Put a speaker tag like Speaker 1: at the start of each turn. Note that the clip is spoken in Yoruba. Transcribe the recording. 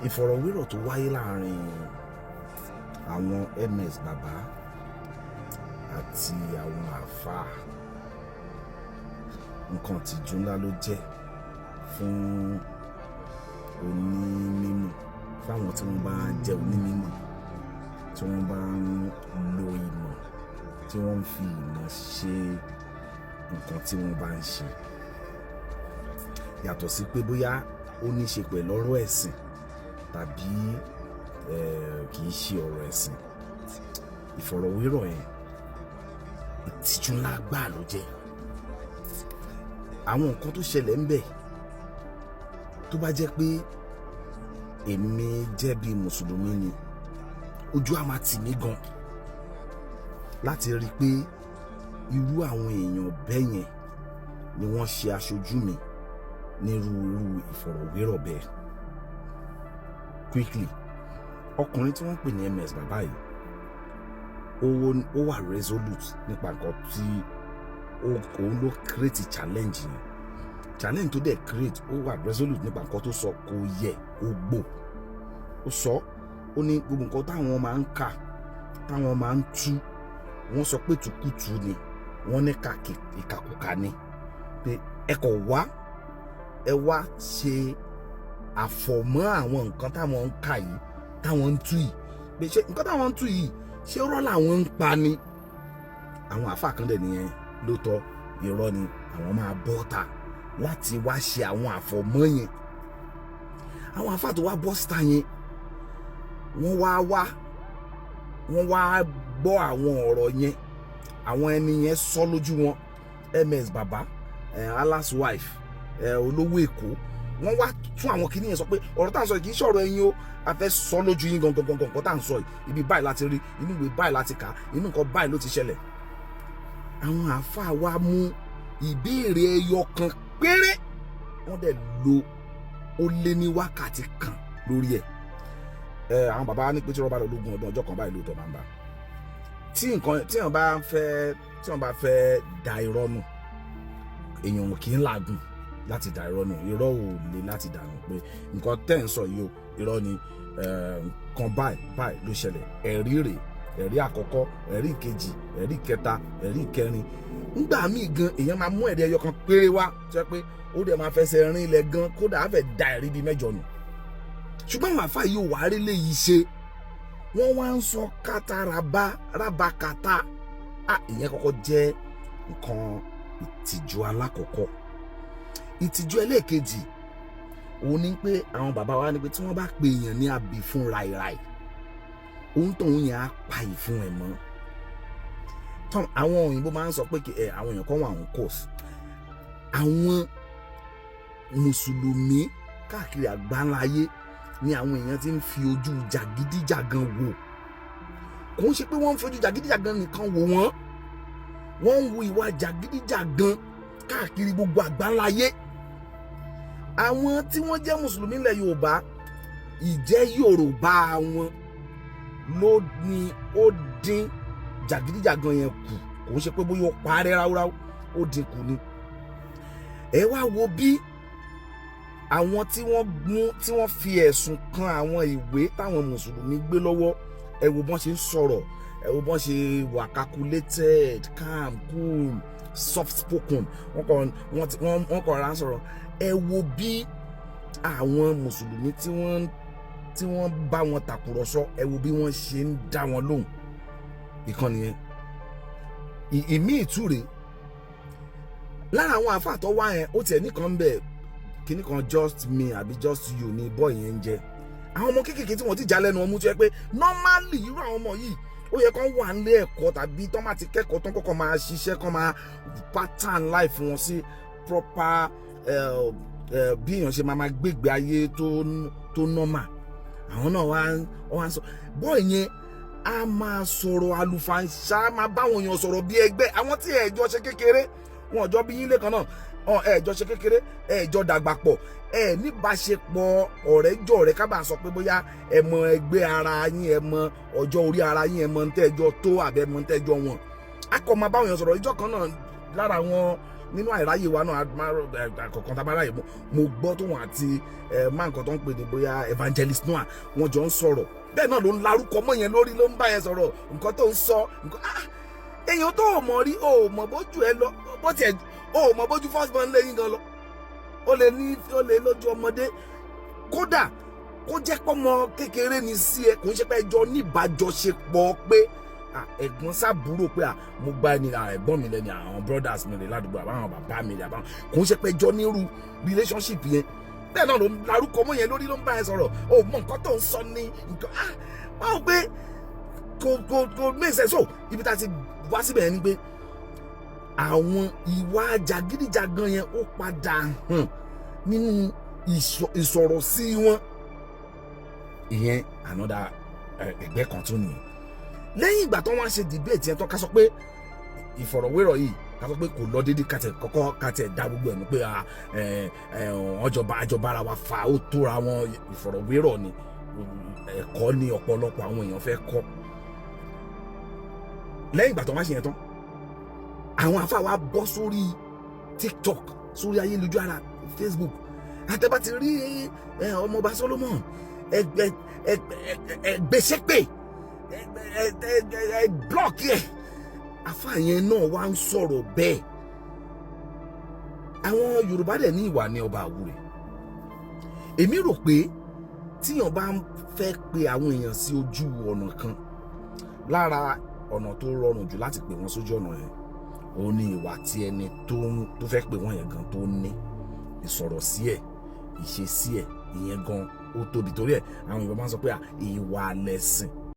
Speaker 1: ìfọ̀rọ̀wérọ̀ tó wáyé láàrin àwọn ms bàbá àti àwọn àfà nǹkan tìjú ńlá ló jẹ́ fún onímímọ̀, fáwọn tí wọ́n bá jẹ́ onímímọ̀, tí wọ́n bá ń lo ìmọ̀, tí wọ́n ń fi ìmọ̀ ṣe nǹkan tí wọ́n bá ń ṣe, yàtọ̀ sí pé bóyá ó ní ṣe pẹ̀lú ọ̀rọ̀ ẹ̀sìn tàbí kì í ṣe ọ̀rọ̀ ẹ̀sìn. Ìfọ̀rọ̀wérọ̀ yẹn ìtìjú ńlá gbáà ló jẹ́. Àwọn nǹkan tó ṣẹlẹ̀ ń bẹ̀, tó bá jẹ́ pé èmi jẹ́ bí mùsùlùmí ni, ojú á máa tì mí gan láti rí i pé irú àwọn èèyàn bẹ́ẹ̀ yẹn ni wọ́n ṣe aṣojú mi nírú ìfọ̀rọ̀wérọ̀ bẹ́ẹ̀. Quickly, ọkùnrin tí wọ́n ń pè ní ms bàbá yìí ó wà resolute nípa nǹkan tí òun ló create challenge yẹn. Challenge tó dẹ̀ create, ó wà resolute nípa nǹkan tó sọ kò yẹ ó gbò. Ó sọ, ó ní gbogbo nǹkan táwọn máa ń kà, táwọn máa ń tú, wọ́n sọ pé tùkùtù ni, wọ́n ní ìkàkùkà ni, pé ẹ wá ṣe àfọ̀mọ́ àwọn nǹkan táwọn ń kà yìí, táwọn ń tú yìí, pé ṣé nǹkan táwọn ń tú yìí ṣé irọ́ làwọn ń pa ni. Àwọn àfáà kan dẹ̀ nìyẹn lóòótọ́ irọ́ ni, àwọn máa bọ́ta láti wá ṣe àwọn àfọ̀mọ́ yẹn. Àwọn àfáà tó wá bọ́sítà yẹn, wọ́n wá gbọ́ àwọn ọ̀rọ̀ yẹn, àwọn ẹni yẹn sọ lójú wọn, ms bàbá, Allah's wife, olówó Èkó, wọ́n wá tún àwọn kìíní yẹn sọ pé ọ̀rọ̀ tá à ń sọ yìí kì í ṣọ̀rọ̀ ẹ̀yin o, a fẹ́ sọ lójú yín gangan nǹkan tá à ń sọ yìí, ibi báyìí láti rí, inú ìwé báyìí láti kà, inú nǹkan báyìí ló ti ṣẹlẹ̀. Àwọn àáfàá wa mú ìbéèrè ẹyọ kan péré, wọ́n dẹ̀ lo ó lé ní wákàtí kan lórí ẹ̀. Àwọn bàbá wa ní pé tí wọ́n bá lọ lógún ọdún ọjọ́ kan báyìí lóòótọ́ máa ń bá. Tí wọ́n bá fẹ́ da irọ́ nù, èèyàn kì í làágùn láti da irọ́ nù. Irọ́ ò le láti dànù pé nǹkan tẹ́ ń sọ yìí o, irọ́ ni, kan báyìí ló ṣẹlẹ̀, ẹ̀rí rèé, ẹ̀rí àkọ́kọ́, ẹ̀rí ìkejì, ẹ̀rí ìkẹta, ẹ̀rí ìkẹrin. Nígbà míì gan èèyàn máa mú ẹ̀rí ẹyọ kan péré wá, jẹ́ pé ó dẹ̀ máa fẹsẹ̀ rin ilẹ̀ gan, kódà á fẹ́ da ẹ̀rí bíi mẹ́jọ nù. Ṣùgbọ́n àwọn àfáà yìí ò wá rí léyìí ṣe, wọ́n wá ń sọ rábàkátà. Ìyẹn kọ́kọ́ jẹ́ nǹkan ìtìjú alákọ̀ọ́kọ́. Ìtìjú ẹlẹ́ẹ̀kejì òun ni pé àwọn bàbá wa ní pé tí wọ́n bá pe èèyàn ní abì fún ràìràì, òun tóun yẹn á pa ìfún ẹ̀ mọ́. Àwọn òyìnbó máa ń sọ pé àwọn èèyàn kan wà on course. Àwọn mùsùlùmí káàkiri àgbáńláyé ni àwọn èèyàn ti ń fi ojú jàgídíjàgan wò. Kò ń ṣe pé wọ́n ń fojú jàgídíjàgan nìkan wò wọ́n ń wo ìwà jàgídíjàgan káàkiri gbogbo àgbáńláyé. Àwọn tí wọ́n jẹ́ mùsùlùmí ilẹ̀ Yorùbá, ìjẹ́ Yorùbá wọn ló ní ó dín jàgídíjàgan yẹn kù. Kò ń ṣe pé bóyá ó parẹ́ ráúráú, ó dín kù ni. Ẹ wá wo bí àwọn tí wọ́n fi ẹ̀sùn kan àwọn ìwé táwọn mùsùlùmí gbé lọ́wọ́, ẹ wo bọ́n ṣe ń sọ̀rọ̀, ẹ wo bọ́n ṣe wà calculated, calm, cool, soft spoken, wọ́n kọ̀ ra ń sọ̀rọ̀. Ẹ wo bí àwọn mùsùlùmí tí wọ́n bá wọn tàkùrọ̀sọ, ẹ wo bí wọ́n ṣe ń dá wọn lóhùn. Ìkànnì yẹn ìmí ìtúre lára àwọn àfáà tó wá yẹn, ó tiẹ̀ nìkan ń bẹ̀ kíní kan just me àbí just you ni boy yẹn ń jẹ. Àwọn ọmọ kéékèèké tí wọ́n ti já lẹ́nu ọmú tó yẹ pé normally irú àwọn ọmọ yìí ó yẹ kán wà nílé ẹ̀kọ́, tàbí tán bá ti kẹ́kọ̀ọ́ tán kọ́kọ́ máa ṣiṣẹ́, kán máa pattern life wọn sí proper bí èèyàn ṣe máa gbégbé ayé tó normal. Àwọn náà wá ń sọ boy yẹn a máa sọ̀rọ̀ àlùfàǹṣá, máa báwọn èèyàn sọ̀rọ̀ bí ẹgbẹ́. Àwọn tí ẹ̀jọ́ ṣe kékeré, wọn ọjọ́ bí yín lẹ́kan náà, ẹ̀jọ́ ṣe kékeré, ẹ̀jọ́ dàgbà pọ̀, níbáṣepọ̀ ọ̀rẹ́ jọ̀rẹ́ ká bá sọ pé bóyá ẹ mọ ẹgbẹ́ ara yín, ẹ mọ ọjọ́ orí ara yín, ẹ mọ ntẹ́jọ́ tó àbẹ mọ ntẹ́jọ́ wọn. A kò máa báwọn èèyàn sọ̀rọ̀. Ìjọ́ kan náà lára àwọn nínú àìráyè wa náà àkọ́kọ́ tá a bá ráyè mo gbọ́ tóun àti máa nǹkan tó ń pè ní bóyá evangelist Noah wọ́n jọ ń sọ̀rọ̀ bẹ́ẹ̀ náà ló ń larúkọ mọ́ yẹn lórí ló ń bá yẹn sọ̀rọ̀ nǹkan tó ń sọ nǹkan èèyàn tó o mọ̀ rí o mọ̀ bójú ẹ lọ bó tiẹ̀ o mọ̀ bójú first born lẹ́yìn gan lọ o lè lójú ọmọdé kódà kó jẹ́ pọ́mọ kékeré ni sí ẹ kò ń ṣe pé ẹjọ́ níbàjọṣepọ̀ pé ẹ̀gbọ́n sábúrò pé mo gba ẹni ẹ̀gbọ́n mi lẹ́ni àwọn brothers mi lè ládùúgbò àbáwọn bàbá mi lè àbáwọn kò ń ṣe pé ẹjọ́ nírú relationship yẹn bẹ́ẹ̀ náà ló ń larúkọ mọ́ yẹn lórí ló ń bá yẹn sọ̀rọ̀ o mọ nǹkan tó ń sọ ní nǹkan báwo pé kò make sense so ibi tá a ti wá síbẹ̀ yẹn ni pé àwọn ìwà jàgídíjàgan yẹn ó padà hàn nínú ìsọ̀rọ̀ sí wọn ìyẹn another ẹgbẹ́ kan tó nìyẹn lẹ́yìn ìgbà tó wọ́n ṣe debate yẹn tó ká sọ pé ìfọ̀rọ̀wérọ̀ yìí ká sọ pé kò lọ déédéé kàtẹ̀ dá gbogbo ẹ̀ mú pé àjọba ara wa fa ó tóra wọn ìfọ̀rọ̀wérọ̀ ni ẹ̀kọ́ ni ọ̀pọ̀lọpọ̀ àwọn èèyàn fẹ́ kọ́ lẹ́yìn ìgbà tó wọ́n ṣe yẹn tán àwọn àfáà wa bọ́ sórí TikTok sórí ayelujara Facebook àtẹ̀bá ti rí ọmọ Oba Solomon ẹgbẹ́sẹ́pè blọọkì ẹ̀ àfáà yẹn náà wá ń sọ̀rọ̀ bẹ́ẹ̀ àwọn Yorùbá dẹ̀ ní ìwà ní ọba àwúrẹ̀ èmi rò pé tíyàn bá ń fẹ́ pe àwọn èèyàn sí ojú ọ̀nà kan lára ọ̀nà tó rọrùn jù láti pè wọ́n sójú ọ̀nà yẹn òun ni ìwà tí ẹni tó fẹ́ pè wọ́n yẹn gan tó ní ìsọ̀rọ̀ sí ẹ̀ ìṣe sí ẹ̀ ìyẹn gan ó tóbi torí ẹ̀ àwọn Yorùbá máa ń sọ pé ìwà lẹ̀sìn